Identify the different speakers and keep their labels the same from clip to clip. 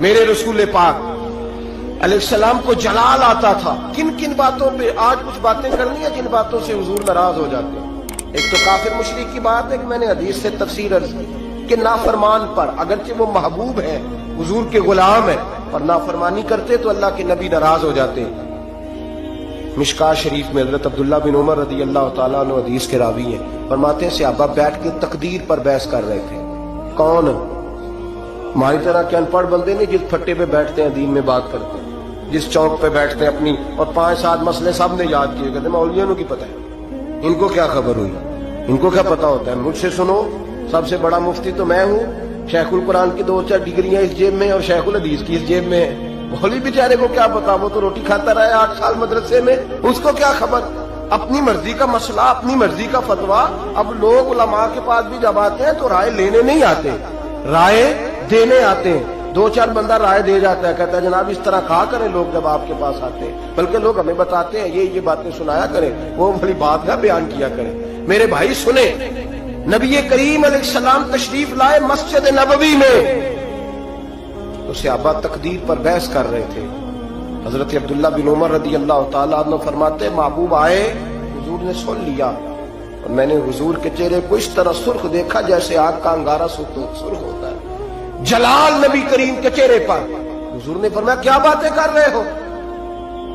Speaker 1: میرے رسول پاک علیہ السلام کو جلال آتا تھا. کن کن باتوں پہ آج کچھ باتیں کرنی ہیں جن باتوں سے حضور ناراض ہو جاتے ہیں. ایک تو کافر مشرک کی بات ہے کہ میں نے حدیث سے تفسیر عرض کی کہ نافرمان پر اگرچہ وہ محبوب ہے حضور کے غلام ہے اور نافرمانی کرتے تو اللہ کے نبی ناراض ہو جاتے ہیں. مشکاہ شریف میں حضرت عبداللہ بن عمر رضی اللہ تعالیٰ عنہ حدیث کے راوی ہیں. فرماتے ہیں صحابہ بیٹھ کے تقدیر پر بحث کر رہے تھے. کون؟ ہماری طرح کے ان پڑھ بندے نہیں جس پھٹے پہ بیٹھتے ہیں دین میں بات کرتے ہیں, جس چوک پہ بیٹھتے ہیں اپنی اور 5-7 مسئلے سب نے یاد کیے. کہتے ہیں مولویوں کی پتہ ہے, ان کو کیا خبر ہوئی, ان کو کیا پتا ہوتا ہے. مجھ سے سنو, سب سے بڑا مفتی تو میں ہوں. شیخ القرآن کی 2-4 ڈگریاں اس جیب میں اور شیخ الحدیث کی اس جیب میں ہے. مولوی بیچارے کو کیا پتا, وہ تو روٹی کھاتا رہا 8 سال مدرسے میں, اس کو کیا خبر. اپنی مرضی کا مسئلہ, اپنی مرضی کا فتویٰ. اب لوگ علماء کے پاس بھی جب آتے ہیں تو رائے لینے نہیں آتے, رائے دینے آتے ہیں. 2-4 بندہ رائے دے جاتا ہے, کہتا ہے جناب اس طرح کہا کریں لوگ جب آپ کے پاس آتے ہیں, بلکہ لوگ ہمیں بتاتے ہیں یہ باتیں سنایا کریں, وہ بڑی بات کا بیان کیا کریں. میرے بھائی سنیں, نبی کریم علیہ السلام تشریف لائے مسجد نبوی میں تو صحابہ تقدیر پر بحث کر رہے تھے. حضرت عبداللہ بن عمر رضی اللہ تعالیٰ عنہ فرماتے محبوب آئے, حضور نے سن لیا اور میں نے حضور کے چہرے کو اس طرح سرخ دیکھا جیسے آگ کا انگارہ سرخ ہوتا ہے. جلال نبی کریم کے چہرے پر. حضور نے فرمایا کیا باتیں کر رہے ہو,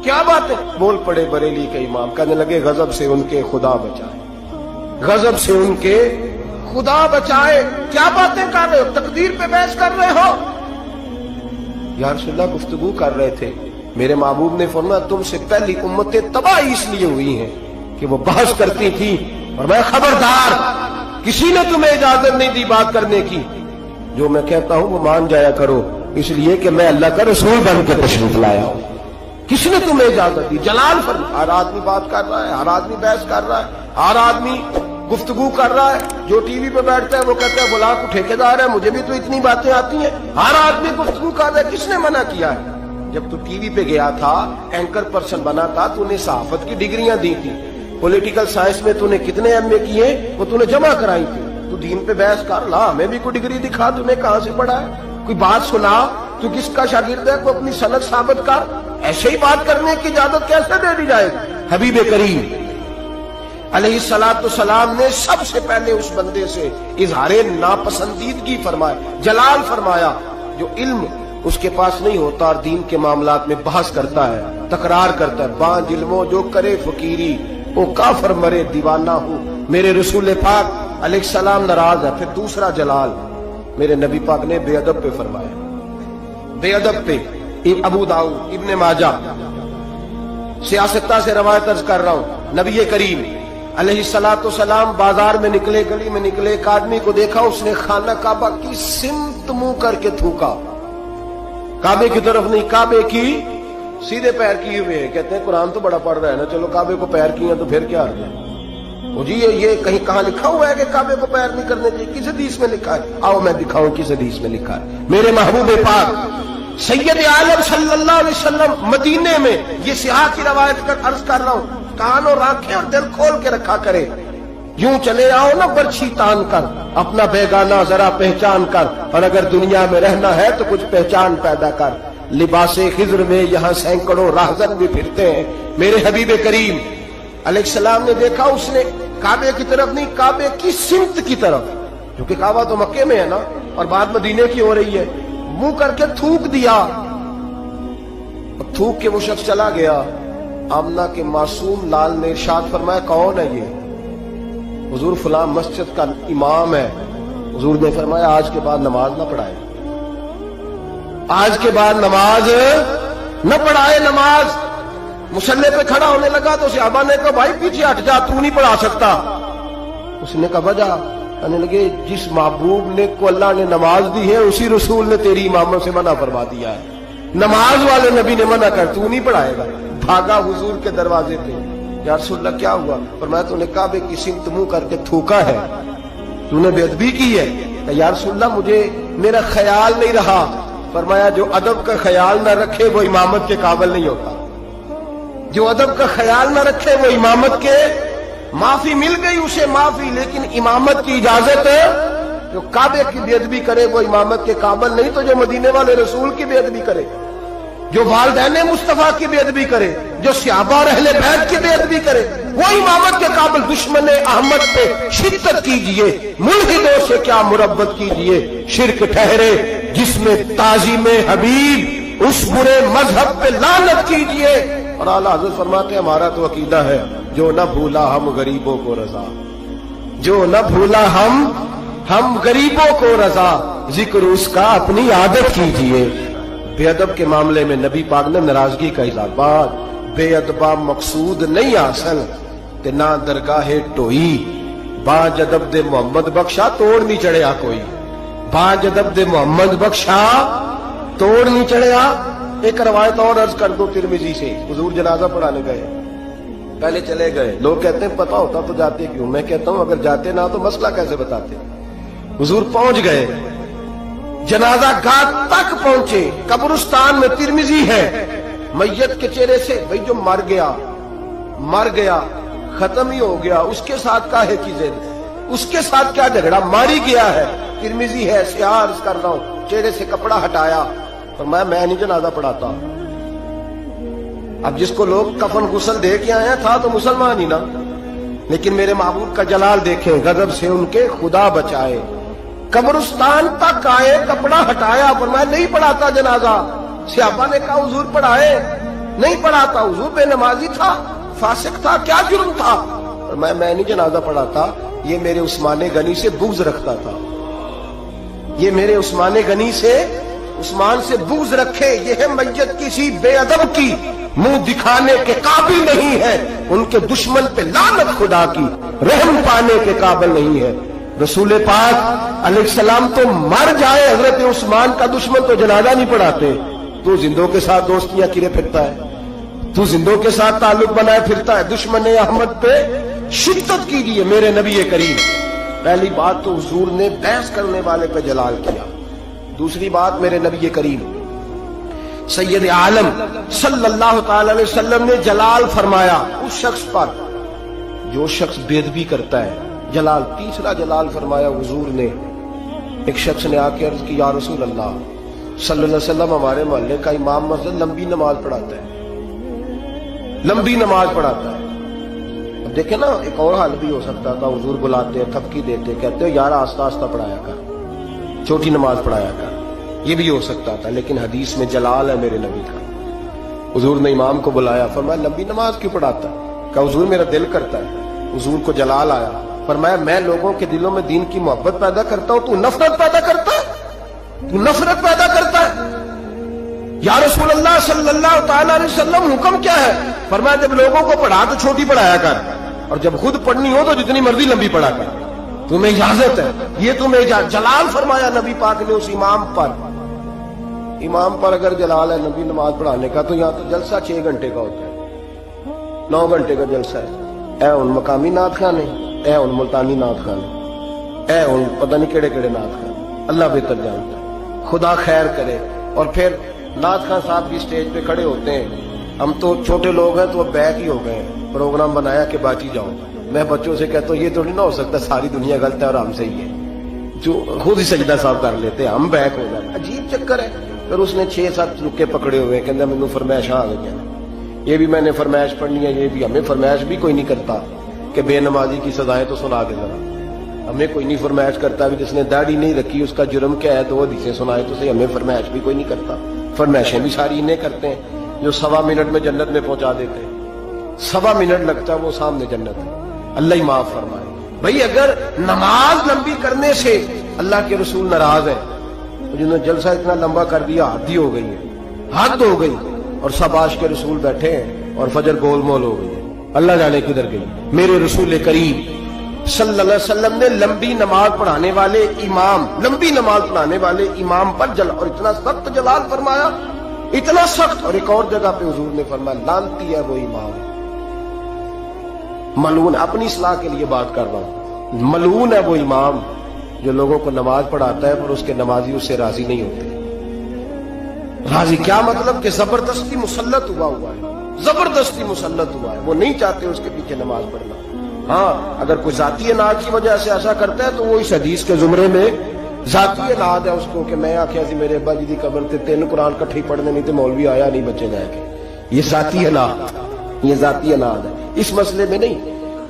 Speaker 1: کیا باتیں. بول پڑے بریلی کے امام, کہنے لگے غضب سے ان کے خدا بچائے, غضب سے ان کے خدا بچائے. کیا باتیں کر رہے ہو, تقدیر پہ بحث کر رہے ہو. یا رسول اللہ گفتگو کر رہے تھے. میرے محبوب نے فرمایا تم سے پہلی امتیں تباہ اس لیے ہوئی ہیں کہ وہ بحث کرتی تھی, اور میں خبردار کسی نے تمہیں اجازت نہیں دی بات کرنے کی. جو میں کہتا ہوں وہ مان جایا کرو, اس لیے کہ میں اللہ کا رسول بن کے تشریف لایا ہوں. کس نے تمہیں اجازت دی؟ جلال فرما. ہر آدمی بات کر رہا ہے, ہر آدمی بحث کر رہا ہے, ہر آدمی گفتگو کر رہا ہے. جو ٹی وی پہ بیٹھتا ہے وہ کہتا ہے فلاں کو ٹھیکیدار ہے, مجھے بھی تو اتنی باتیں آتی ہیں. ہر آدمی گفتگو کر رہا ہے. کس نے منع کیا ہے؟ جب تو ٹی وی پہ گیا تھا, اینکر پرسن بنا تھا, تو نے صحافت کی ڈگریاں دی تھی. پولیٹیکل سائنس میں تو نے کتنے ایم اے کیے, وہ تو نے جمع کرائی تھی. تو دین پہ بحث کر لا, ہمیں بھی کوئی ڈگری دکھا, تو نے کہاں سے پڑھا ہے, کوئی بات سنا, تو کس کا شاگرد ہے, کو اپنی سند ثابت کر. ایسے ہی بات کرنے کی اجازت کیسے دے دی جائے؟ حبیب کریم علیہ السلام نے سب سے پہلے اس بندے سے اظہار ناپسندیدگی فرمایا, جلال فرمایا, جو علم اس کے پاس نہیں ہوتا اور دین کے معاملات میں بحث کرتا ہے, تکرار کرتا ہے. بانج علموں جو کرے فقیری, وہ کافر مرے دیوانہ ہو. میرے رسول پاک علیہ السلام ناراض ہے. پھر دوسرا جلال میرے نبی پاک نے بے ادب پہ فرمایا, بے ادب پہ. ابو داؤد, ابن ماجہ, سیاستہ سے روایت عرض کر رہا ہوں. نبی کریم علیہ السلام بازار میں نکلے, گلی میں نکلے, ایک آدمی کو دیکھا, اس نے خانہ کعبہ کی سمت منہ کر کے تھوکا. کعبے کی طرف نہیں, کعبے کی سیدھے پیر کیے ہوئے ہیں. کہتے ہیں قرآن تو بڑا پڑھ رہا ہے نا, چلو کعبے کو پیر کیے ہیں تو پھر کیا ہے جی, یہ کہیں کہاں لکھا ہوا ہے کہ کعبے کو پیر نہیں کرنے چاہیے؟ کس حدیث میں لکھا ہے؟ آؤ میں دکھاؤں کس حدیث میں لکھا ہے. میرے محبوب پاک سید عالم صلی اللہ علیہ وسلم مدینے میں, یہ سیاح کی روایت کر عرض کر رہا ہوں, کان اور آنکھیں اور دل کھول کے رکھا کرے. یوں چلے آؤ نا برچھی تان کر, اپنا بیگانہ ذرا پہچان کر, اور اگر دنیا میں رہنا ہے تو کچھ پہچان پیدا کر. لباس خضر میں یہاں سینکڑوں راہزن بھی پھرتے ہیں. میرے حبیب کریم علیہ السلام نے دیکھا, اس نے کعبے کی طرف نہیں, کعبے کی سمت کی طرف, کیونکہ کعبہ تو مکے میں ہے نا اور بات مدینے کی ہو رہی ہے, منہ کر کے تھوک دیا. تھوک کے وہ شخص چلا گیا. آمنہ کے معصوم لال نے ارشاد فرمایا کون ہے یہ؟ حضور فلاں مسجد کا امام ہے. حضور نے فرمایا آج کے بعد نماز نہ پڑھائے, آج کے بعد نماز نہ پڑھائے. نماز مصلی پہ کھڑا ہونے لگا تو صحابہ نے کہا بھائی پیچھے ہٹ جا, تو نہیں پڑھا سکتا. اس نے کہا وجہ, کہنے لگے جس محبوب نے کو اللہ نے نماز دی ہے اسی رسول نے تیری امامت سے منع فرما دیا ہے. نماز والے نبی نے منع کر, تو نہیں پڑھائے گا. بھاگا حضور کے دروازے پہ, یا رسول اللہ کیا ہوا؟ فرمایا تو نے کعبے کی سمت منہ کر کے تھوکا ہے, تو نے بے ادبی کی ہے. یا رسول اللہ مجھے میرا خیال نہیں رہا. فرمایا جو ادب کا خیال نہ رکھے وہ امامت کے قابل نہیں ہوتا. جو ادب کا خیال نہ رکھے وہ امامت کے, معافی مل گئی اسے معافی, لیکن امامت کی اجازت جو کعبے کی بے ادبی کرے وہ امامت کے قابل نہیں، تو جو مدینے والے رسول کی بے ادبی کرے، جو والدین مصطفیٰ کی بے ادبی کرے، جو صحابہ اور اہل بیت کی بے ادبی کرے، وہ امامت کے قابل۔ دشمن احمد پہ شدت کیجئے، ملحدوں سے کیا مربت کیجئے، شرک ٹھہرے جس میں تعظیم حبیب، اس برے مذہب پہ لعنت کیجئے۔ اور اعلیٰ حضرت فرماتے ہیں ہمارا تو عقیدہ ہے، جو نہ بھولا ہم غریبوں کو رضا، جو نہ بھولا ہم غریبوں کو رضا، ذکر اس کا اپنی عادت کیجئے۔ بے ادب کے معاملے میں نبی پاک نے ناراضگی کا اظہار، بات بے ادبا مقصود نہیں حاصل کہ نہ درگاہ ٹوئی، باج ادب دے محمد بخشا توڑ نہیں چڑھیا کوئی، باج ادب دے محمد بخشا توڑ نہیں چڑھیا۔ ایک روایت اور عرض کر دو ترمذی سے، حضور جنازہ پڑھانے گئے، پہلے چلے گئے، لوگ کہتے ہیں پتہ ہوتا تو جاتے کیوں، میں کہتا ہوں اگر جاتے نہ تو مسئلہ کیسے بتاتے۔ حضور پہنچ گئے، جنازہ گاہ تک پہنچے، قبرستان میں ترمذی ہے، میت کے چہرے سے بھئی جو مر گیا ختم ہی ہو گیا، اس کے ساتھ کاہے کی ضد، اس کے ساتھ کیا جھگڑا، ماری گیا ہے، ترمذی ہے، سیاہ عرض کر رہا ہوں، چہرے سے کپڑا ہٹایا، فرمایا میں نہیں جنازہ پڑھاتا۔ اب جس کو لوگ کفن غسل دے کے آئے تھا تو مسلمان ہی نا، لیکن میرے محبوب کا جلال دیکھیں، غضب سے ان کے خدا بچائے، قبرستان تک آئے، کپڑا ہٹایا، فرمایا نہیں پڑھاتا جنازہ۔ صحابہ نے کہا حضور پڑھائے، نہیں پڑھاتا، حضور بے نمازی تھا، فاسق تھا، کیا جرم تھا؟ فرمایا میں نہیں جنازہ پڑھاتا، یہ میرے عثمان غنی سے بغض رکھتا تھا، یہ میرے عثمان سے بغض رکھے، یہ ہے میت کسی بے ادب کی منہ دکھانے کے قابل نہیں ہے، ان کے دشمن پہ لعنت خدا کی، رحم پانے کے قابل نہیں ہے۔ رسول پاک علیہ السلام تو مر جائے، حضرت عثمان کا دشمن تو جنازہ نہیں پڑھاتے، تو زندوں کے ساتھ دوستیاں کرے پھرتا ہے، تو زندوں کے ساتھ تعلق بنائے پھرتا ہے۔ دشمن احمد پہ شدت کیجیے میرے نبی کریم۔ پہلی بات تو حضور نے بحث کرنے والے پہ جلال کیا، دوسری بات میرے نبی کریم سید عالم صلی اللہ تعالی علیہ وسلم نے جلال فرمایا اس شخص پر جو شخص بے ادبی کرتا ہے، جلال۔ تیسرا جلال فرمایا حضور نے، ایک شخص نے آ کے عرض کی یا رسول اللہ صلی اللہ علیہ وسلم، ہمارے محلے کا امام مسجد لمبی نماز پڑھاتا ہے، لمبی نماز پڑھاتا ہے۔ اب دیکھیں نا، ایک اور حال بھی ہو سکتا تھا، حضور بلاتے تھپکی دیتے، کہتے ہو یار آہستہ آہستہ پڑھایا کر، چھوٹی نماز پڑھایا کر، یہ بھی ہو سکتا تھا، لیکن حدیث میں جلال ہے میرے نبی کا۔ حضور نے امام کو بلایا، فرمایا لمبی نماز کیوں پڑھاتا ہے؟ کہا حضور میرا دل کرتا ہے۔ حضور کو جلال آیا، فرمایا میں لوگوں کے دلوں میں دین کی محبت پیدا کرتا ہوں، تو نفرت پیدا کرتا ہے، تو نفرت پیدا کرتا ہے۔ یا رسول اللہ صلی اللہ تعالی علیہ وسلم حکم کیا ہے؟ فرمایا جب لوگوں کو پڑھا تو چھوٹی پڑھایا کر، اور جب خود پڑھنی ہو تو جتنی مرضی لمبی پڑھا کر، تمہیں اجازت ہے، یہ تمہیں اجازت۔ جلال فرمایا نبی پاک نے اس امام پر اگر جلال ہے نبی نماز پڑھانے کا، تو یہاں تو جلسہ 6 گھنٹے کا ہوتا ہے، 9 گھنٹے کا جلسہ ہے۔ اے ان مقامی نعت خانے، اے ان ملتانی نعت خانے، اے ان پتہ نہیں کیڑے کیڑے نعت خانے، اللہ بہتر جانتا ہے، خدا خیر کرے۔ اور پھر نعت خان صاحب بھی سٹیج پہ کھڑے ہوتے ہیں، ہم تو چھوٹے لوگ ہیں تو بیک ہی ہو گئے ہیں، پروگرام بنایا کہ باجی جاؤ۔ میں بچوں سے کہتا ہوں یہ تو نہیں نہ ہو سکتا ساری دنیا غلط ہے اور ہم صحیح ہے، جو خود ہی سجدہ صاحب کر لیتے ہیں، ہم بیک ہو جاتے ہیں، عجیب چکر ہے۔ پھر اس نے 6-7 رکے پکڑے ہوئے، کہتے ہیں مجھے فرمائش آ گئی ہے، یہ بھی میں نے فرمائش پڑھنی ہے، یہ بھی ہمیں فرمائش بھی کوئی نہیں کرتا کہ بے نمازی کی سزائیں تو سنا دے ذرا، ہمیں کوئی نہیں فرمائش کرتا بھی جس نے داڑھی نہیں رکھی اس کا جرم کیا ہے، تو وہ حدیثیں سنائے تو صحیح، ہمیں فرمائش بھی کوئی نہیں کرتا۔ فرمائشیں بھی ساری انہیں کرتے ہیں جو 1.25 منٹ میں جنت میں پہنچا دیتے ہیں، 1.25 منٹ لگتا ہے وہ سامنے جنت ہے، اللہ ہی معاف فرمائے۔ بھئی اگر نماز لمبی کرنے سے اللہ کے رسول ناراض ہے، جنہوں نے جلسہ اتنا لمبا کر دیا حد ہی ہو گئی ہے، حد ہو گئی، اور سب عاشق کے رسول بیٹھے ہیں اور فجر گول مول ہو گئی ہے، اللہ جانے کدھر گئی۔ میرے رسول کریم صلی اللہ علیہ وسلم نے لمبی نماز پڑھانے والے امام پر اور اتنا سخت جلال فرمایا، اتنا سخت۔ اور ایک اور جگہ پہ حضور نے فرمایا لعنتی ہے وہ امام، ملعون، اپنی اصلاح کے لیے بات کر رہا ہوں، ملعون ہے وہ امام جو لوگوں کو نماز پڑھاتا ہے پر اس کے نمازی اس سے راضی نہیں ہوتے۔ راضی کیا مطلب کہ زبردستی مسلط ہوا ہے، زبردستی مسلط ہوا ہے، وہ نہیں چاہتے اس کے پیچھے نماز پڑھنا، ہاں اگر کوئی ذاتی اناد کی وجہ سے ایسا کرتا ہے تو وہ اس حدیث کے زمرے میں ذاتی اناد ہے اس کو، کہ میں آخیا سی میرے ابا جی دی قبر تے 3 قرآن کٹھے پڑھنے نہیں تے مولوی آیا نہیں بچے جائے کے، یہ ذاتی اناد، یہ ذاتی اناد ہے۔ اس مسئلے میں نہیں،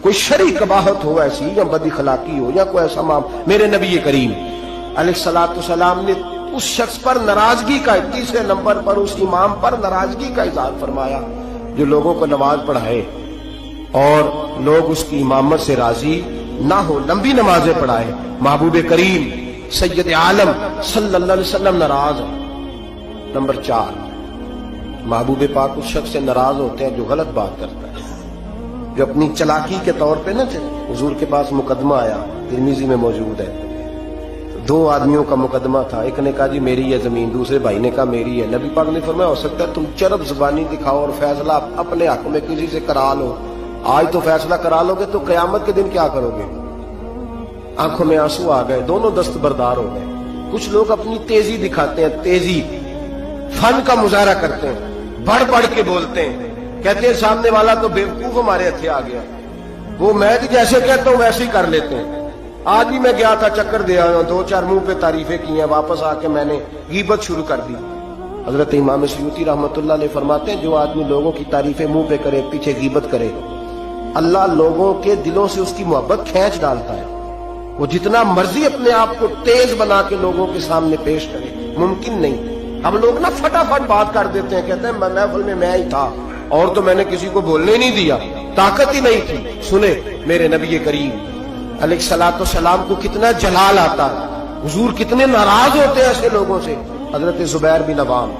Speaker 1: کوئی شرعی قباحت ہو ایسی یا بد اخلاقی ہو یا کوئی ایسا میرے نبی کریم علیہ الصلوۃ والسلام نے اس شخص پر ناراضگی کا، تیسرے نمبر پر اس امام پر ناراضگی کا اظہار فرمایا جو لوگوں کو نماز پڑھائے اور لوگ اس کی امامت سے راضی نہ ہو، لمبی نمازیں پڑھائے۔ محبوب کریم سید عالم صلی اللہ علیہ وسلم ناراض۔ نمبر 4، محبوب پاک اس شخص سے ناراض ہوتے ہیں جو غلط بات کرتا ہے، جو اپنی چلاکی کے طور پہ نہ چلے۔ حضور کے پاس مقدمہ آیا، ترمذی میں موجود ہے، 2 آدمیوں کا مقدمہ تھا، ایک نے کہا جی میری ہے زمین، دوسرے بھائی نے کہا میری ہے۔ نبی پاک نے فرمایا ہو سکتا ہے تم چرب زبانی دکھاؤ اور فیصلہ اپنے حق میں کسی سے کرا لو، آج تو فیصلہ کرا لو گے تو قیامت کے دن کیا کرو گے؟ آنکھوں میں آنسو آ گئے، دونوں دستبردار ہو گئے۔ کچھ لوگ اپنی تیزی دکھاتے ہیں، تیزی فن کا مظاہرہ کرتے ہیں، بڑھ بڑھ کے بولتے ہیں، کہتے ہیں سامنے والا تو بیوقوف ہمارے ہتھے آ گیا، وہ میں جیسے کہتا ہوں ویسے ہی کر لیتے ہیں۔ آج بھی میں گیا تھا، چکر دے آیا ہوں، 2-4 منہ پہ تعریفیں کی ہیں، واپس آ کے میں نے غیبت شروع کر دی۔ حضرت امام سیوطی رحمۃ اللہ علیہ فرماتے ہیں جو آدمی لوگوں کی تعریفیں منہ پہ کرے، پیچھے غیبت کرے، اللہ لوگوں کے دلوں سے اس کی محبت کھینچ ڈالتا ہے۔ وہ جتنا مرضی اپنے آپ کو تیز بنا کے لوگوں کے سامنے پیش کرے، ممکن نہیں۔ ہم لوگ نا فٹافٹ بات کر دیتے ہیں، کہتے ہیں محفل میں میں ہی تھا اور تو میں نے کسی کو بولنے نہیں دیا، طاقت ہی نہیں تھی۔ سنے میرے نبی کریم علیہ الصلوۃ والسلام کو کتنا جلال آتا، حضور کتنے ناراض ہوتے ہیں ایسے لوگوں سے۔ حضرت زبیر بن عوام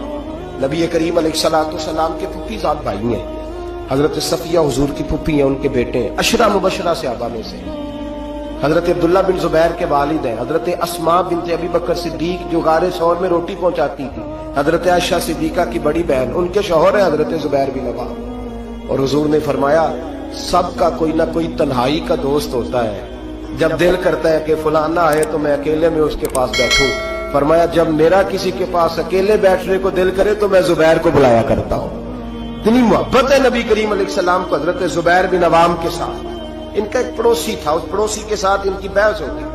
Speaker 1: نبی کریم علیہ الصلوۃ والسلام کے پھوپھی زاد بھائی ہیں، حضرت صفیہ حضور کی پھوپھی ہیں، ان کے بیٹے ہیں، 10 مبشرہ صحابہ میں سے۔ حضرت عبداللہ بن زبیر کے والد ہیں، حضرت اسماء بنت ابی بکر صدیق جو غار ثور میں روٹی پہنچاتی تھی، حضرت عائشہ صدیقہ کی بڑی بہن، ان کے شوہر ہیں حضرت زبیر بن عوام۔ اور حضور نے فرمایا سب کا کوئی نہ کوئی تنہائی کا دوست ہوتا ہے، جب دل کرتا ہے کہ فلاں نہ آئے تو میں اکیلے میں اس کے پاس بیٹھوں، فرمایا جب میرا کسی کے پاس اکیلے بیٹھنے کو دل کرے تو میں زبیر کو بلایا کرتا ہوں۔ اتنی محبت ہے نبی کریم علیہ السلام کو حضرت زبیر بن عوام کے ساتھ۔ ان کا ایک پڑوسی تھا، اس پڑوسی کے ساتھ ان کی بحث ہو گئی۔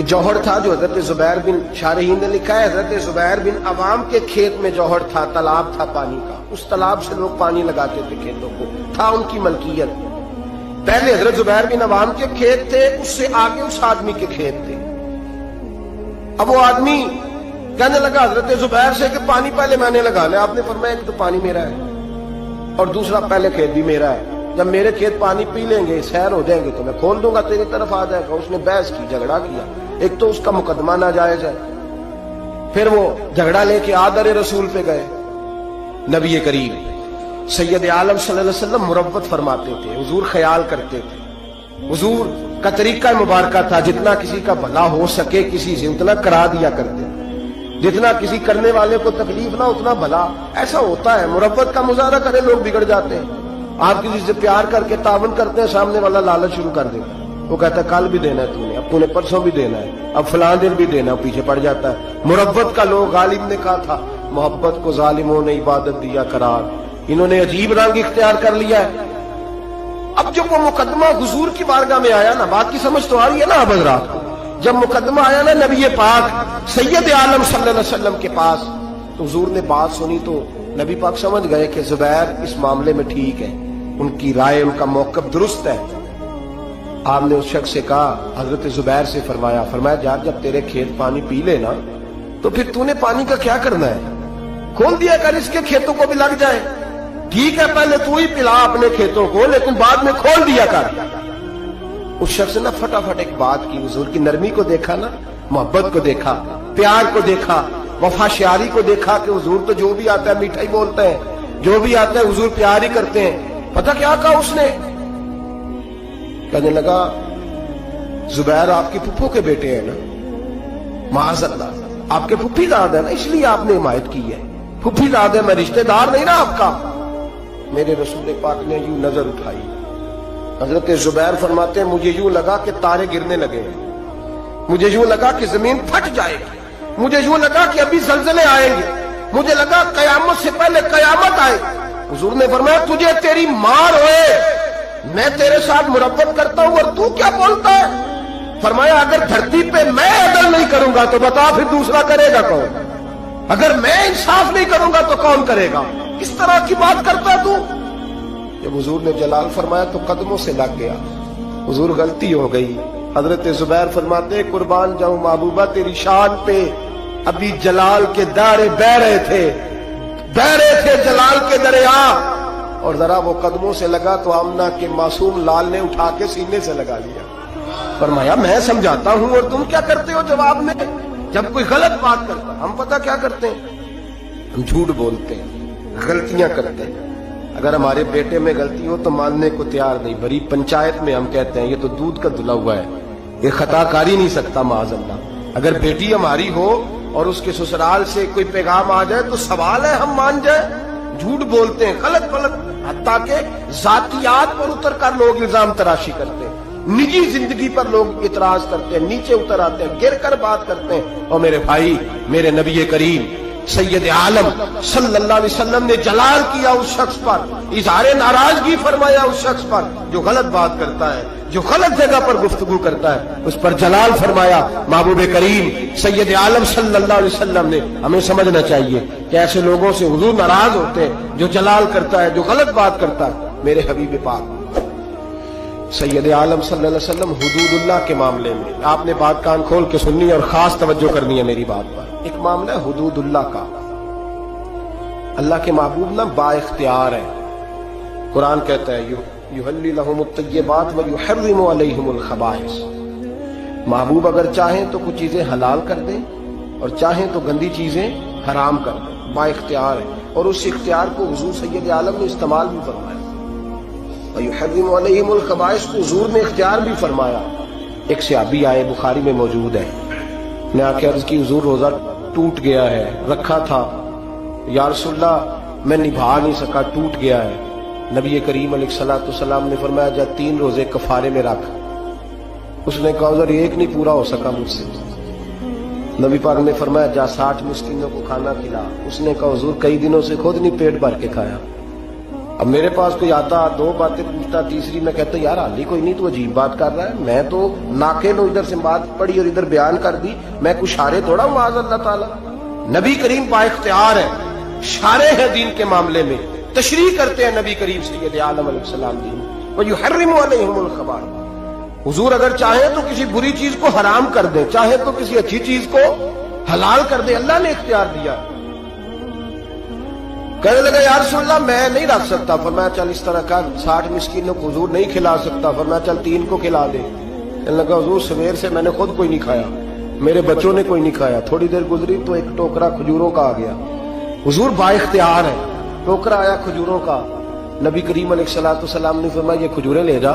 Speaker 1: جوہر تھا جو حضرت زبیر بن، شارحین نے لکھا ہے حضرت زبیر بن عوام کے کھیت میں جوہر تھا، تالاب تھا پانی کا، اس تالاب سے لوگ پانی لگاتے تھے کھیتوں کو، تھا ان کی ملکیت۔ پہلے حضرت زبیر بن عوام کے کھیت تھے، اس سے آگے اس آدمی کے کھیت تھے۔ اب وہ آدمی کہنے لگا حضرت زبیر سے کہ پانی پہلے میں نے لگا لیا۔ آپ نے فرمایا کہ تو پانی میرا ہے اور دوسرا پہلے کھیت بھی میرا ہے، جب میرے کھیت پانی پی لیں گے، سیر ہو جائیں گے تو میں کھول دوں گا، تیری طرف آ جائے گا۔ اس نے بحث کی، جھگڑا کیا، ایک تو اس کا مقدمہ ناجائز ہے، پھر وہ جھگڑا لے کے آدر رسول پہ گئے۔ نبی کریم سید عالم صلی اللہ علیہ وسلم مروت فرماتے تھے، حضور خیال کرتے تھے، حضور کا طریقہ مبارکہ تھا جتنا کسی کا بھلا ہو سکے کسی سے اتنا کرا دیا کرتے، جتنا کسی کرنے والے کو تکلیف نہ اتنا بھلا۔ ایسا ہوتا ہے، مروت کا مظاہرہ کرے لوگ بگڑ جاتے ہیں۔ آپ کسی سے پیار کر کے تعاون کرتے ہیں، سامنے والا لالچ شروع کر دیتا ہے، وہ کہتا ہے کل بھی دینا ہے اب تو نے پرسوں بھی دینا ہے، اب فلاں دن بھی دینا ہے، پیچھے پڑ جاتا ہے۔ مروت کا لوگ، غالب نے کہا تھا محبت کو ظالموں نے عبادت دیا قرار، انہوں نے عجیب رنگ اختیار کر لیا ہے۔ اب جب وہ مقدمہ حضور کی بارگاہ میں آیا نا، بات کی سمجھ تو آ رہی ہے نا اب حضرات، جب مقدمہ آیا نا نبی پاک سید عالم صلی اللہ علیہ وسلم کے پاس، تو حضور نے بات سنی تو نبی پاک سمجھ گئے کہ زبیر اس معاملے میں ٹھیک ہے، ان کی رائے، ان کا موقف درست ہے۔ آپ نے اس شخص سے کہا، حضرت زبیر سے فرمایا یار جب تیرے کھیت پانی پی لے نا تو پھر تو نے پانی کا کیا کرنا ہے، کھول دیا کر، اس کے کھیتوں کو بھی لگ جائے، ٹھیک ہے پہلے تو ہی پلا اپنے کھیتوں کو لیکن بعد میں کھول دیا کر۔ اس شخص نے فٹافٹ ایک بات کی، حضور کی نرمی کو دیکھا نا، محبت کو دیکھا، پیار کو دیکھا، وفا شیاری کو دیکھا کہ حضور تو جو بھی آتا ہے میٹھا ہی بولتے ہیں، جو بھی آتا ہے حضور پیار ہی کرتے ہیں۔ پتہ کیا کہا اس نے؟ کہنے لگا زبیر آپ کی پھپھو کے بیٹے ہیں نا، معاذ اللہ آپ کے پھپھی داد ہے نا، اس لیے آپ نے حمایت کی ہے، پھپھی داد ہے، میں رشتہ دار نہیں نا آپ کا۔ میرے رسول پاک نے یوں نظر اٹھائی، حضرت زبیر فرماتے ہیں مجھے یوں لگا کہ تارے گرنے لگے، مجھے یوں لگا کہ زمین پھٹ جائے گی، مجھے یوں لگا کہ ابھی زلزلے آئیں گے، مجھے لگا قیامت سے پہلے قیامت آئے۔ حضور نے فرمایا تجھے تیری مار ہوئے، میں تیرے ساتھ مربت کرتا ہوں اور تو کیا بولتا ہے؟ فرمایا اگر دھرتی پہ میں عدل نہیں کروں گا تو بتا پھر دوسرا کرے گا کون؟ اگر میں انصاف نہیں کروں گا تو کون کرے گا؟ کس طرح کی بات کرتا ہے تو؟ جب حضور نے جلال فرمایا تو قدموں سے لگ گیا. حضور غلطی ہو گئی. حضرت زبیر فرماتے قربان جاؤں محبوبہ تیری شان پہ ابھی جلال کے دارے بہ رہے تھے جلال کے دریا، اور ذرا وہ قدموں سے لگا تو آمنہ کے معصوم لال نے اٹھا کے سینے سے لگا لیا. فرمایا میں سمجھاتا ہوں اور تم کیا کرتے ہو جواب میں؟ جب کوئی غلط بات کرتا ہم پتہ کیا کرتے ہیں؟ ہم جھوٹ بولتے ہیں، غلطیاں کرتے ہیں. اگر ہمارے بیٹے میں غلطی ہو تو ماننے کو تیار نہیں. بڑی پنچایت میں ہم کہتے ہیں یہ تو دودھ کا دھلا ہوا ہے، یہ خطا کر ہی نہیں سکتا معاذ اللہ. اگر بیٹی ہماری ہو اور اس کے سسرال سے کوئی پیغام آ جائے تو سوال ہے ہم مان جائیں. جھوٹ بولتے ہیں، غلط حتیٰ کہ ذاتیات پر اتر کر لوگ الزام تراشی کرتے ہیں، نجی زندگی پر لوگ اعتراض کرتے ہیں، نیچے اتر آتے ہیں، گر کر بات کرتے ہیں. اور میرے بھائی، میرے نبی کریم سید عالم صلی اللہ علیہ وسلم نے جلال کیا اس شخص پر، اظہار ناراضگی فرمایا اس شخص پر جو غلط بات کرتا ہے، جو غلط جگہ پر گفتگو کرتا ہے، اس پر جلال فرمایا. محبوب کریم سید عالم صلی اللہ علیہ وسلم نے ہمیں سمجھنا چاہیے کہ ایسے لوگوں سے حضور ناراض ہوتے ہیں جو جلال کرتا ہے، جو غلط بات کرتا ہے. میرے حبیب پاک سید عالم صلی اللہ علیہ وسلم حدود اللہ کے معاملے میں آپ نے بات کان کھول کے سننی ہے اور خاص توجہ کرنی ہے میری بات پر. ایک معاملہ ہے حدود اللہ کا. اللہ کے محبوب نا با اختیار ہے. قرآن کہتا ہے یحلی لہم الطیبات ویحرم علیہم الخبائث. محبوب اگر چاہیں تو کچھ چیزیں حلال کر دیں اور چاہیں تو گندی چیزیں حرام کر دیں. با اختیار ہے، اور اس اختیار کو حضور سید عالم نے استعمال بھی فرمایا. وَيُحَرِّمُ عَلَيْهِمُ الْخَبَائِثَ کو حضور نے اختیار بھی فرمایا. ایک صحابی آئے، بخاری میں موجود ہے، نے آ کے عرض کی حضور روزہ ٹوٹ گیا ہے، رکھا تھا، یا رسول اللہ میں نبھا نہیں سکا، ٹوٹ گیا ہے. نبی کریم علیہ الصلوۃ والسلام نے فرمایا جا 3 روزے کفارے میں رکھ. اس نے کہا حضور ایک نہیں پورا ہو سکا مجھ سے. نبی پاک نے فرمایا جا 60 مسکینوں کو کھانا کھلا. اس نے کہا حضور کئی دنوں سے خود نہیں پیٹ بھر کے کھایا. اب میرے پاس کوئی آتا 2 باتیں پوچھتا، تیسری میں کہتا یار حالی کوئی نہیں، تو عجیب بات کر رہا ہے، میں تو ناقل ہوں، ادھر سے بات پڑھی اور ادھر بیان کر دی، میں کچھ شارے تھوڑا ہوں معاذ اللہ تعالیٰ. نبی کریم با اختیار ہے، شارے ہیں دین کے معاملے میں، تشریح کرتے ہیں نبی کریم سید عالم علیہ السلام دین. وَيُحَرِّمُ عَلَيْهِمُ الْخَبَائِثَ. حضور اگر چاہیں تو کسی بری چیز کو حرام کر دیں، چاہیں تو کسی اچھی چیز کو حلال کر دیں. اللہ نے اختیار دیا. کہنے لگا یا رسول اللہ میں نہیں رکھ سکتا. فرمایا چل اس طرح کر، 60 مسکینوں کو حضور نہیں کھلا سکتا، فرمایا چل 3 کو کھلا دے. کہنے لگا حضور سویر سے میں نے خود کوئی نہیں کھایا، میرے بچوں نے کوئی نہیں کھایا. تھوڑی دیر گزری تو ایک ٹوکرا کھجوروں کا آ گیا. حضور با اختیار ہے، ٹوکرا آیا کھجوروں کا. نبی کریم علیہ الصلوۃ والسلام نے فرمایا یہ کھجوریں لے جا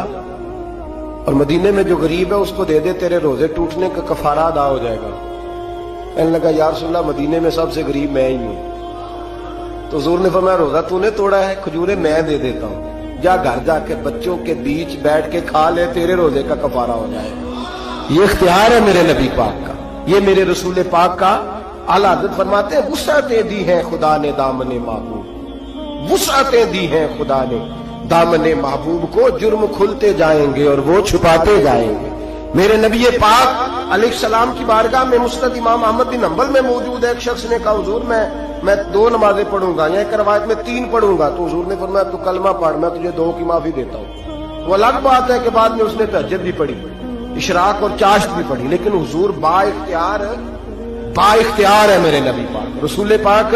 Speaker 1: اور مدینے میں جو غریب ہے اس کو دے دے، تیرے روزے ٹوٹنے کا کفارہ ادا ہو جائے گا. کہنے لگا یا رسول اللہ مدینے میں سب سے غریب میں ہی ہوں. تو حضور نے فرمایا روزہ تو نے توڑا ہے، کھجوریں میں دے دیتا ہوں، جا گھر جا کے بچوں کے بیچ بیٹھ کے کھا لے، تیرے روزے کا کفارہ ہو جائے گا. یہ اختیار ہے میرے نبی پاک کا، یہ میرے رسول پاک کا. اعلیٰ حضرت فرماتے ہیں وسعتیں دی ہیں خدا نے دامن محبوب، وسعتیں دی ہیں خدا نے دامن محبوب کو، جرم کھلتے جائیں گے اور وہ چھپاتے جائیں گے. میرے نبی پاک علیہ السلام کی بارگاہ میں مسند امام احمد بن حنبل میں موجود ہے. ایک شخص نے کہا حضور میں 2 نمازیں پڑھوں گا، یا ایک روایت میں 3 پڑھوں گا. تو حضور نے فرمایا تو کلمہ پڑھ، میں تجھے 2 کی معافی دیتا ہوں. وہ الگ بات ہے کہ بعد میں اس نے تہجد بھی پڑھی، اشراق اور چاشت بھی پڑھی، لیکن حضور با اختیار ہے میرے نبی پاک. رسول پاک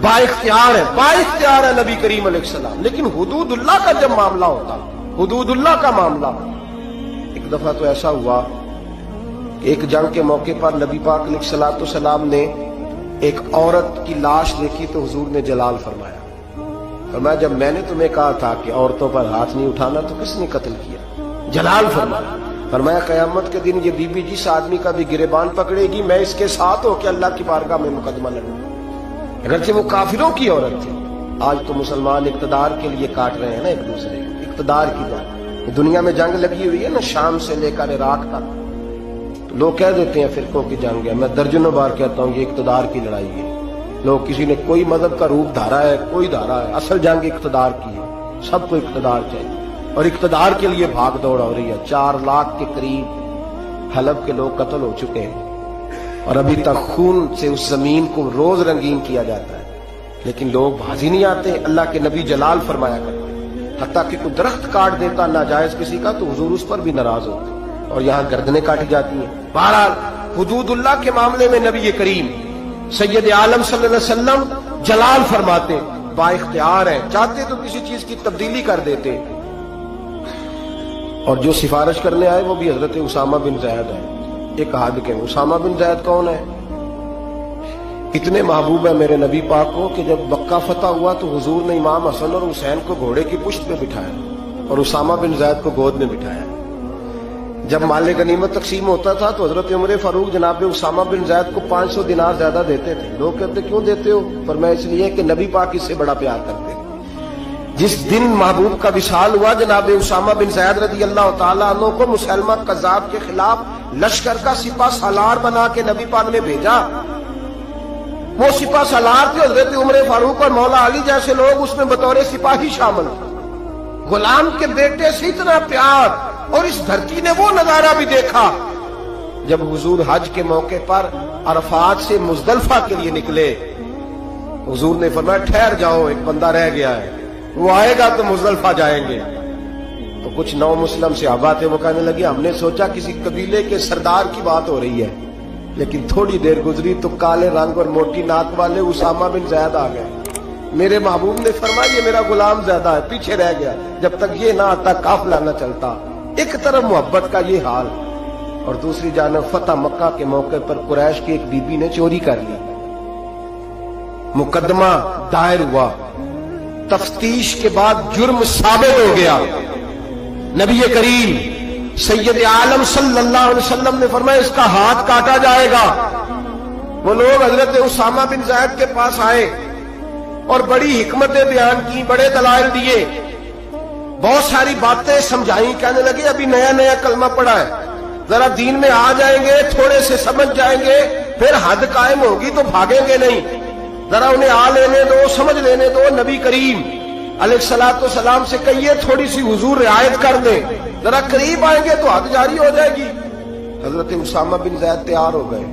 Speaker 1: با اختیار ہے نبی کریم علیہ السلام. لیکن حدود اللہ کا جب معاملہ ہوتا، حدود اللہ کا معاملہ، ایک دفعہ تو ایسا ہوا ایک جنگ کے موقع پر نبی پاک علیہ الصلوۃ والسلام نے ایک عورت کی لاش دیکھی تو حضور نے جلال فرمایا. فرمایا جب میں نے تمہیں کہا تھا کہ عورتوں پر ہاتھ نہیں اٹھانا تو کس نے قتل کیا؟ جلال فرمایا. فرمایا قیامت کے دن یہ بی بی جس آدمی کا بھی گریبان پکڑے گی میں اس کے ساتھ ہو کہ اللہ کی بارگاہ میں مقدمہ لڑوں. اگرچہ وہ کافروں کی عورت تھی. آج تو مسلمان اقتدار کے لیے کاٹ رہے ہیں نا ایک دوسرے کو، اقتدار کی جنگ. دنیا میں جنگ لگی ہوئی ہے نا، شام سے لے کر عراق تک. تو لوگ کہہ دیتے ہیں فرقوں کی جنگ ہے، میں درجنوں بار کہتا ہوں یہ اقتدار کی لڑائی ہے. لوگ کسی نے کوئی مذہب کا روپ دھارا ہے، کوئی دھارا ہے، اصل جنگ اقتدار کی ہے. سب کو اقتدار چاہیے. اور اقتدار کے لیے بھاگ دوڑ ہو رہی ہے. 4 لاکھ کے قریب حلب کے لوگ قتل ہو چکے ہیں اور ابھی تک خون سے اس زمین کو روز رنگین کیا جاتا ہے, لیکن لوگ بازی نہیں آتے. اللہ کے نبی جلال فرمایا کرتے حتیٰ کہ کوئی درخت کاٹ دیتا ناجائز کسی کا تو حضور اس پر بھی ناراض ہوتے, اور یہاں گردنیں کاٹی جاتی ہیں. بہرحال حدود اللہ کے معاملے میں نبی کریم سید عالم صلی اللہ علیہ وسلم جلال فرماتے, با اختیار ہیں, چاہتے تو کسی چیز کی تبدیلی کر دیتے. اور جو سفارش کرنے آئے وہ بھی حضرت اسامہ بن زید ہے. ایک حد کے اسامہ بن زید کون ہے؟ اتنے محبوب ہے میرے نبی پاک کو کہ جب مکہ فتح ہوا تو حضور نے امام حسن اور حسین کو گھوڑے کی پشت پہ بٹھایا اور اسامہ بن زید کو گود میں بٹھایا. جب مال غنیمت تقسیم ہوتا تھا تو حضرت عمر فاروق جناب اسامہ بن زید کو 500 دینار زیادہ دیتے تھے. لوگ کہتے کیوں دیتے ہو؟ فرمایا اس لیے کہ نبی پاک اس سے بڑا پیار کرتے. جس دن محبوب کا وصال ہوا جناب اسامہ بن زید رضی اللہ تعالیٰ عنہ کو مسلمہ کذاب کے خلاف لشکر کا سپہ سالار بنا کے نبی پاک نے بھیجا. وہ سپہ سالار تھے حضرت عمر فاروق اور مولا علی جیسے لوگ اس میں بطور سپاہی شامل تھے. غلام کے بیٹے سے اتنا پیار, اور اس دھرتی نے وہ نظارہ بھی دیکھا جب حضور حج کے موقع پر عرفات سے مزدلفہ کے لیے نکلے. حضور نے فرمایا ٹھہر جاؤ, ایک بندہ رہ گیا ہے, وہ آئے گا تو مزدلفہ جائیں گے. تو کچھ نو مسلم صحابہ تھے, وہ کہنے لگے ہم نے سوچا کسی قبیلے کے سردار کی بات ہو رہی ہے, لیکن تھوڑی دیر گزری تو کالے رنگ اور موٹی ناک والے اسامہ بن زید آ گئے. میرے محبوب نے فرمایا یہ میرا غلام زیادہ ہے, پیچھے رہ گیا, جب تک یہ نہ آتا قافلہ نہ چلتا. ایک طرف محبت کا یہ حال, اور دوسری جانب فتح مکہ کے موقع پر قریش کی ایک بی بی نے چوری کر لی. مقدمہ دائر ہوا, تفتیش کے بعد جرم ثابت ہو گیا. نبی کریم سید عالم صلی اللہ علیہ وسلم نے فرمایا اس کا ہاتھ کاٹا جائے گا. وہ لوگ حضرت اسامہ بن زید کے پاس آئے اور بڑی حکمتیں بیان کی, بڑے دلائل دیے, بہت ساری باتیں سمجھائیں. کہنے لگے ابھی نیا نیا کلمہ پڑھا ہے, ذرا دین میں آ جائیں گے, تھوڑے سے سمجھ جائیں گے, پھر حد قائم ہوگی تو بھاگیں گے نہیں. ذرا انہیں آ لینے دو, سمجھ لینے دو. نبی کریم علیہ الصلوۃ والسلام سے کہیے تھوڑی سی حضور رعایت کر دیں, ذرا قریب آئیں گے تو حد جاری ہو جائے گی. حضرت اسامہ بن زید تیار ہو گئے.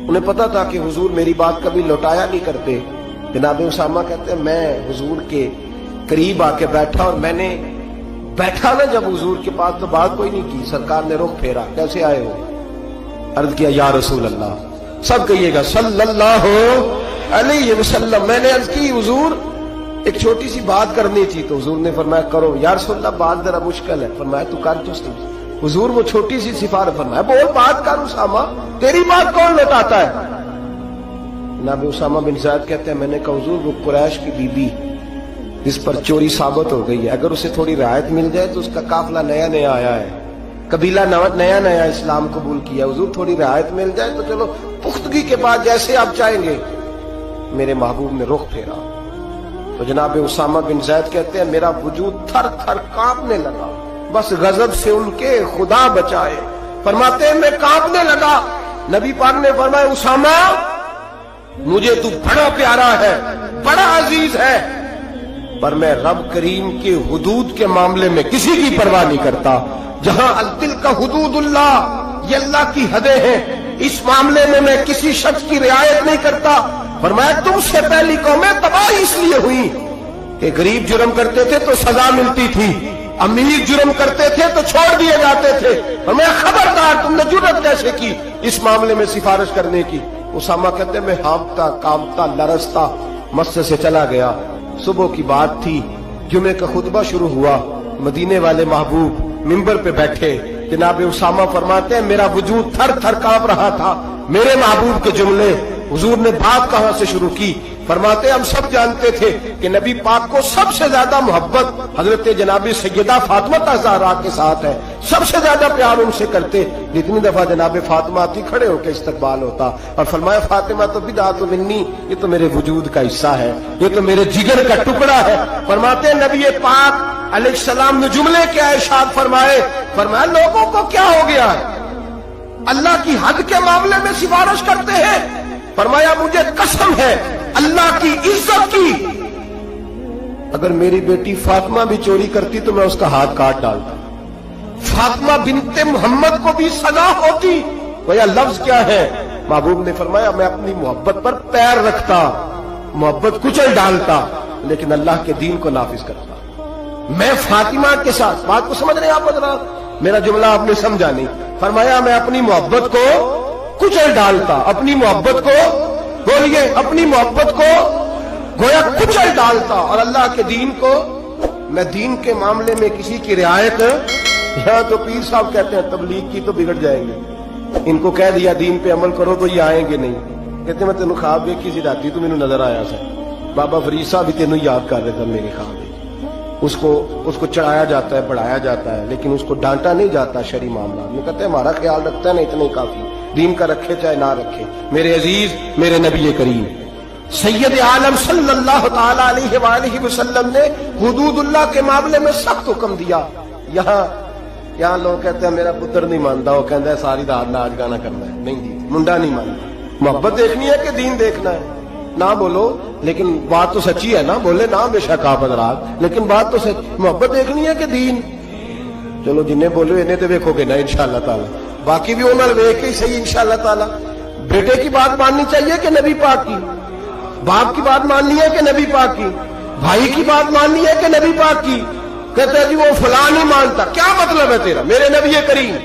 Speaker 1: انہیں پتا تھا کہ حضور میری بات کبھی لوٹایا نہیں کرتے. جناب اسامہ کہتے ہیں میں حضور کے قریب آ کے بیٹھا, اور میں نے بیٹھا نا جب حضور کے پاس تو بات کوئی نہیں کی. سرکار نے رخ پھیرا, کیسے آئے ہو؟ عرض کیا یا رسول اللہ. سب کہیے گا صلی اللہ علیہ وسلم. میں نے عرض کی حضور ایک چھوٹی سی بات کرنی تھی. تو حضور نے فرمایا کرو. یا رسول اللہ بات ذرا مشکل ہے. فرمایا تو کر تو صحیح. حضور وہ چھوٹی سی سفارش, فرمایا بول بات کر اسامہ, تیری بات کون لوٹاتا ہے؟ جناب اسامہ بن زید کہتے ہیں میں نے کہا حضور وہ قریش کی بی بی جس پر چوری ثابت ہو گئی ہے, اگر اسے تھوڑی رعایت مل جائے تو اس کا قافلہ نیا نیا آیا ہے, قبیلہ نیا نیا اسلام قبول کیا. حضور تھوڑی رعایت مل جائے تو چلو پختگی کے بعد جیسے آپ چاہیں گے. میرے محبوب نے رخ پھیرا تو جناب اسامہ بن زید کہتے ہیں میرا وجود تھر تھر کانپنے لگا, بس غضب سے ان کے خدا بچائے. فرماتے ہیں میں کانپنے لگا. نبی پاک نے فرمایا اسامہ مجھے تو بڑا پیارا ہے, بڑا عزیز ہے, پر میں رب کریم کے حدود کے معاملے میں کسی کی پرواہ نہیں کرتا. جہاں الدل کا حدود اللہ, یہ اللہ کی حدیں ہیں, اس معاملے میں کسی شخص کی رعایت نہیں کرتا. فرمایا تم سے پہلی قومیں تباہ اس لیے ہوئی کہ غریب جرم کرتے تھے تو سزا ملتی تھی, امیر جرم کرتے تھے تو چھوڑ دیے جاتے تھے. فرمایا خبردار تم نے جرأت کیسے کی اس معاملے میں سفارش کرنے کی؟ اسامہ کہتے میں ہانپتا کانپتا لرزتا مسجد سے چلا گیا. صبح کی بات تھی, جمعے کا خطبہ شروع ہوا. مدینے والے محبوب منبر پہ بیٹھے. جناب اسامہ فرماتے ہیں میرا وجود تھر تھر کانپ رہا تھا. میرے محبوب کے جملے, حضور نے بات کہاں سے شروع کی؟ فرماتے ہیں ہم سب جانتے تھے کہ نبی پاک کو سب سے زیادہ محبت حضرت جناب سیدہ فاطمہ زہرا کے ساتھ ہے, سب سے زیادہ پیار ان سے کرتے. جتنی دفعہ جناب فاطمہ آتی کھڑے ہو کے استقبال ہوتا, اور فرمایا فاطمہ تو بدعت منی, یہ تو میرے وجود کا حصہ ہے, یہ تو میرے جگر کا ٹکڑا ہے. فرماتے ہیں نبی پاک علیہ السلام نے جملے کیا ارشاد فرمائے؟ فرمایا لوگوں کو کیا ہو گیا ہے, اللہ کی حد کے معاملے میں سفارش کرتے ہیں. فرمایا مجھے قسم ہے اللہ کی عزت کی اگر میری بیٹی فاطمہ بھی چوری کرتی تو میں اس کا ہاتھ کاٹ ڈالتا. فاطمہ بنت محمد کو بھی سزا ہوتی. وہ لفظ کیا ہے؟ محبوب نے فرمایا میں اپنی محبت پر پیر رکھتا، محبت کچل ڈالتا، لیکن اللہ کے دین کو نافذ کرتا. میں فاطمہ کے ساتھ، بات کو سمجھ رہے ہیں آپ حضرات؟ میرا جملہ آپ نے سمجھا نہیں. فرمایا میں اپنی محبت کو کچل ڈالتا، اپنی محبت کو، بولیے، اپنی محبت کو گویا کچل ڈالتا، اور اللہ کے دین کو، میں دین کے معاملے میں کسی کی رعایت، یہاں تو پیر صاحب کہتے ہیں تبلیغ کی تو بگڑ جائیں گے، ان کو کہہ دیا دین پہ عمل کرو تو یہ آئیں گے نہیں. کہتے میں تینوں خواب دیکھی سی راتی تو مینوں نظر آیا سا، بابا فرید صاحب بھی تینوں یاد کر رہے تھے میرے خواب. اس کو چڑھایا جاتا ہے، بڑھایا جاتا ہے، لیکن اس کو ڈانٹا نہیں جاتا شرعی معاملات میں. کہتے ہیں ہمارا خیال رکھتا ہے نا، اتنا ہی کافی، دین کا رکھے چاہے نہ رکھے. میرے عزیز، میرے نبی کریم سید عالم صلی اللہ تعالی علیہ وآلہ وسلم نے حدود اللہ کے معاملے میں سخت حکم دیا. یہاں لوگ کہتے ہیں میرا پتر نہیں مانتا، وہ کہتا ہے ساری رات ناچ گانا کرنا ہے. نہیں جی، منڈا نہیں مانتا. محبت دیکھنی ہے کہ دین دیکھنا ہے؟ نہ بولو لیکن بات تو سچی ہے نا، بولے نہ بے شک آپ حضرات، لیکن بات تو سچ. محبت دیکھنی ہے کہ دین؟ چلو جنہیں بولو انہیں تو دیکھو گے نا انشاءاللہ تعالی، باقی بھی انہوں نے دیکھ کے صحیح انشاءاللہ تعالی. بیٹے کی بات ماننی چاہیے کہ نبی پاک کی؟ باپ کی بات ماننی ہے کہ نبی پاک کی؟ بھائی کی بات ماننی ہے کہ نبی پاک کی؟ کہتے ہیں جی وہ فلاں نہیں مانتا. کیا مطلب ہے تیرا؟ میرے نبی کریم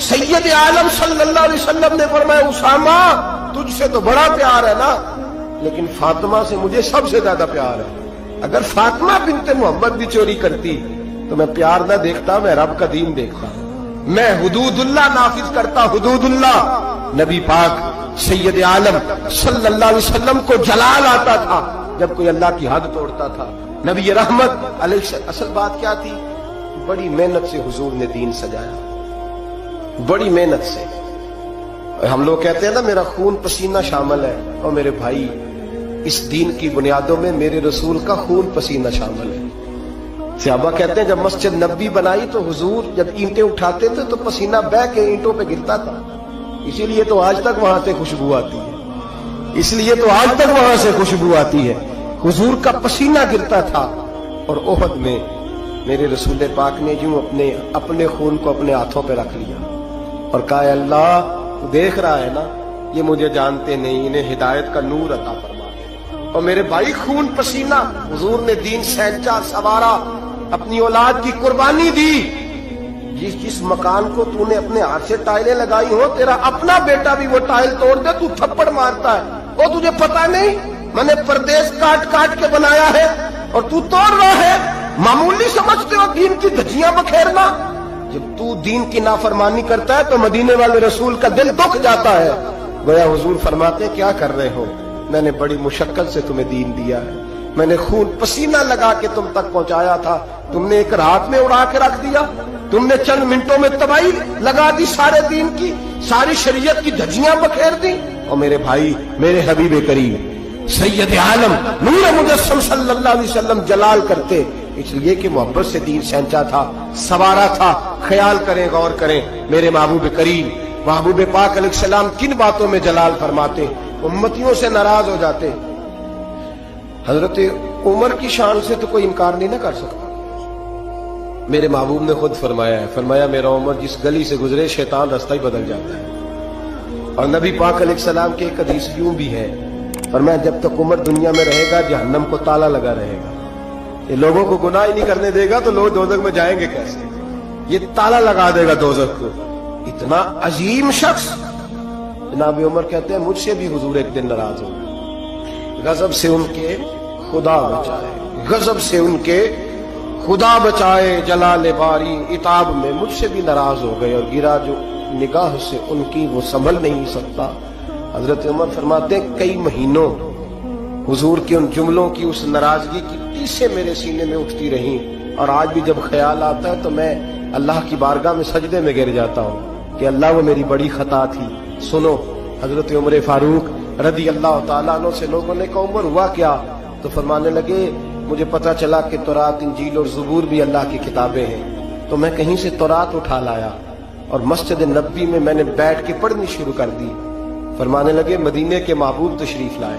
Speaker 1: سید عالم صلی اللہ علیہ وسلم نے فرمایا اسامہ تجھ سے تو بڑا پیار ہے نا، لیکن فاطمہ سے مجھے سب سے زیادہ پیار ہے. اگر فاطمہ بنت محمد بھی چوری کرتی تو میں پیار نہ دیکھتا، میں رب کا دین دیکھتا. میں حدود اللہ نافذ کرتا، حدود اللہ. نبی پاک سید عالم صلی اللہ علیہ وسلم کو جلال آتا تھا جب کوئی اللہ کی حد توڑتا تھا. نبی رحمت علیہ اصل بات کیا تھی؟ بڑی محنت سے حضور نے دین سجایا، بڑی محنت سے. ہم لوگ کہتے ہیں نا میرا خون پسینہ شامل ہے، اور میرے بھائی اس دین کی بنیادوں میں میرے رسول کا خون پسینہ شامل ہے. صحابہ کہتے ہیں جب مسجد نبی بنائی تو حضور جب اینٹیں اٹھاتے تھے تو پسینہ بہہ کے اینٹوں پہ گرتا تھا. اسی لیے تو آج تک وہاں سے خوشبو آتی ہے، اس لیے تو آج تک وہاں سے خوشبو آتی ہے. حضور کا پسینہ گرتا تھا. اور احد میں میرے رسول پاک نے یوں اپنے خون کو اپنے ہاتھوں پہ رکھ لیا اور کہا اے اللہ تو دیکھ رہا ہے نا، یہ مجھے جانتے نہیں، انہیں ہدایت کا نور عطا فرما دے. اور میرے بھائی خون پسینہ حضور نے دین سینچا، سوارا، اپنی اولاد کی قربانی دی. جس مکان کو تو نے اپنے ہاتھ سے ٹائلیں لگائی ہو، تیرا اپنا بیٹا بھی وہ ٹائل توڑ دے تو تھپڑ مارتا ہے. وہ تجھے پتا نہیں میں نے پردیس کاٹ کاٹ کے بنایا ہے اور تو توڑ رہا ہے. معمولی سمجھتے ہو دین کی دھجیاں بکھیرنا؟ جب تو دین کی نافرمانی کرتا ہے تو مدینے والے رسول کا دل دکھ جاتا ہے. گویا حضور فرماتے کیا کر رہے ہو؟ میں نے بڑی مشقت سے تمہیں دین دیا ہے، میں نے خون پسینہ لگا کے تم تک پہنچایا تھا، تم نے ایک رات میں اڑا کے رکھ دیا، تم نے چند منٹوں میں تباہی لگا دی سارے دین کی، ساری شریعت کی دھجیاں بکھیر دی. اور میرے بھائی، میرے حبیب کریم سید عالم نور مجسم صلی اللہ علیہ وسلم جلال کرتے اس لیے کہ محبت سے دین سینچا تھا، سوارا تھا. خیال کریں، غور کریں، میرے محبوب کریم محبوب پاک علیہ السلام کن باتوں میں جلال فرماتے، امتیوں سے ناراض ہو جاتے. حضرت عمر کی شان سے تو کوئی انکار نہیں نہ کر سکتا. میرے محبوب نے خود فرمایا ہے، فرمایا میرا عمر جس گلی سے گزرے شیطان رستہ ہی بدل جاتا ہے. اور نبی پاک علیہ السلام کی ایک حدیث یوں بھی ہے، فرمایا جب تک عمر دنیا میں رہے گا جہنم کو تالا لگا رہے گا. یہ لوگوں کو گناہ ہی نہیں کرنے دے گا تو لوگ دوزخ میں جائیں گے کیسے؟ یہ تالا لگا دے گا دوزخ کو. اتنا عظیم شخص جناب عمر کہتے ہیں مجھ سے بھی حضور ایک دن ناراض ہو گئے. غضب سے ان کے خدا بچائے، غضب سے ان کے خدا بچائے، جلال باری عتاب میں مجھ سے بھی ناراض ہو گئے، اور گرا جو نگاہ سے ان کی وہ سنبھل نہیں سکتا. حضرت عمر فرماتے ہیں کئی مہینوں حضور کے ان جملوں کی، اس ناراضگی کی ٹیسیں میرے سینے میں اٹھتی رہیں، اور آج بھی جب خیال آتا ہے تو میں اللہ کی بارگاہ میں سجدے میں گر جاتا ہوں کہ اللہ وہ میری بڑی خطا تھی. سنو حضرت عمر فاروق رضی اللہ تعالیٰ عنہ سے لوگوں نے کہا عمر ہوا کیا؟ تو فرمانے لگے مجھے پتا چلا کہ تورات، انجیل اور زبور بھی اللہ کی کتابیں ہیں، تو میں کہیں سے تورات اٹھا لایا اور مسجد نبی میں نے بیٹھ کے پڑھنی شروع کر دی. فرمانے لگے مدینے کے محبوب تشریف لائے،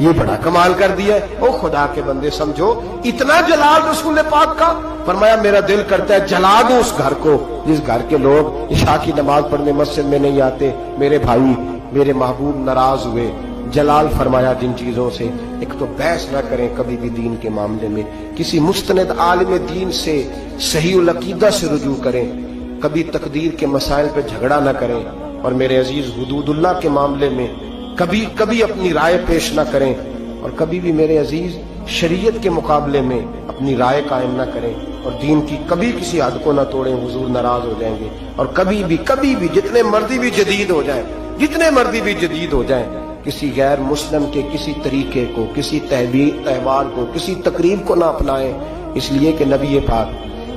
Speaker 1: یہ بڑا کمال کر دیا ہے۔ او خدا کے بندے سمجھو، اتنا جلال رسول پاک کا۔ فرمایا میرا دل کرتا ہے جلا دو اس گھر کو جس گھر کے لوگ عشاء کی نماز پڑھنے مسجد میں نہیں آتے۔ میرے بھائی، میرے محبوب ناراض ہوئے، جلال فرمایا جن چیزوں سے۔ ایک تو بحث نہ کریں کبھی بھی دین کے معاملے میں، کسی مستند عالم دین سے صحیح العقیدہ سے رجوع کریں، کبھی تقدیر کے مسائل پہ جھگڑا نہ کریں، اور میرے عزیز حدود اللہ کے معاملے میں کبھی اپنی رائے پیش نہ کریں، اور کبھی بھی میرے عزیز شریعت کے مقابلے میں اپنی رائے قائم نہ کریں، اور دین کی کبھی کسی حد کو نہ توڑیں، حضور ناراض ہو جائیں گے۔ اور کبھی بھی جتنے مرضی بھی جدید ہو جائیں کسی غیر مسلم کے کسی طریقے کو، کسی تہوار کو، کسی تقریب کو نہ اپنائیں، اس لیے کہ نبی پاک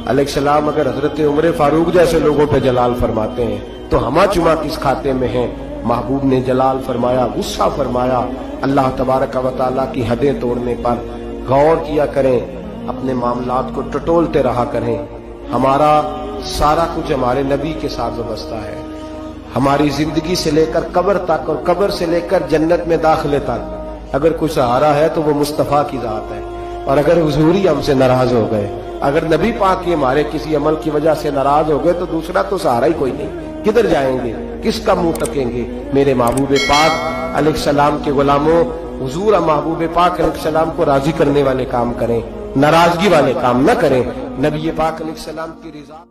Speaker 1: علیہ السلام اگر حضرت عمر فاروق جیسے لوگوں پہ جلال فرماتے ہیں تو ہما چما کس کھاتے میں ہیں؟ محبوب نے جلال فرمایا، غصہ فرمایا۔ اللہ تبارک و تعالیٰ کی حدیں توڑنے پر غور کیا کریں، اپنے معاملات کو ٹٹولتے رہا کریں۔ ہمارا سارا کچھ ہمارے نبی کے ساتھ وابستہ ہے، ہماری زندگی سے لے کر قبر تک، اور قبر سے لے کر جنت میں داخلے تک اگر کوئی سہارا ہے تو وہ مصطفیٰ کی ذات ہے۔ اور اگر حضور ہی ہم سے ناراض ہو گئے، اگر نبی پاک ہی ہمارے کسی عمل کی وجہ سے ناراض ہو گئے تو دوسرا تو سہارا ہی کوئی نہیں۔ کدھر جائیں گے؟ کس کا منہ تکیں گے؟ میرے محبوب پاک علیہ السلام کے غلاموں، حضور محبوب پاک علیہ السلام کو راضی کرنے والے کام کریں، ناراضگی والے کام نہ کریں۔ نبی پاک علیہ السلام کی رضا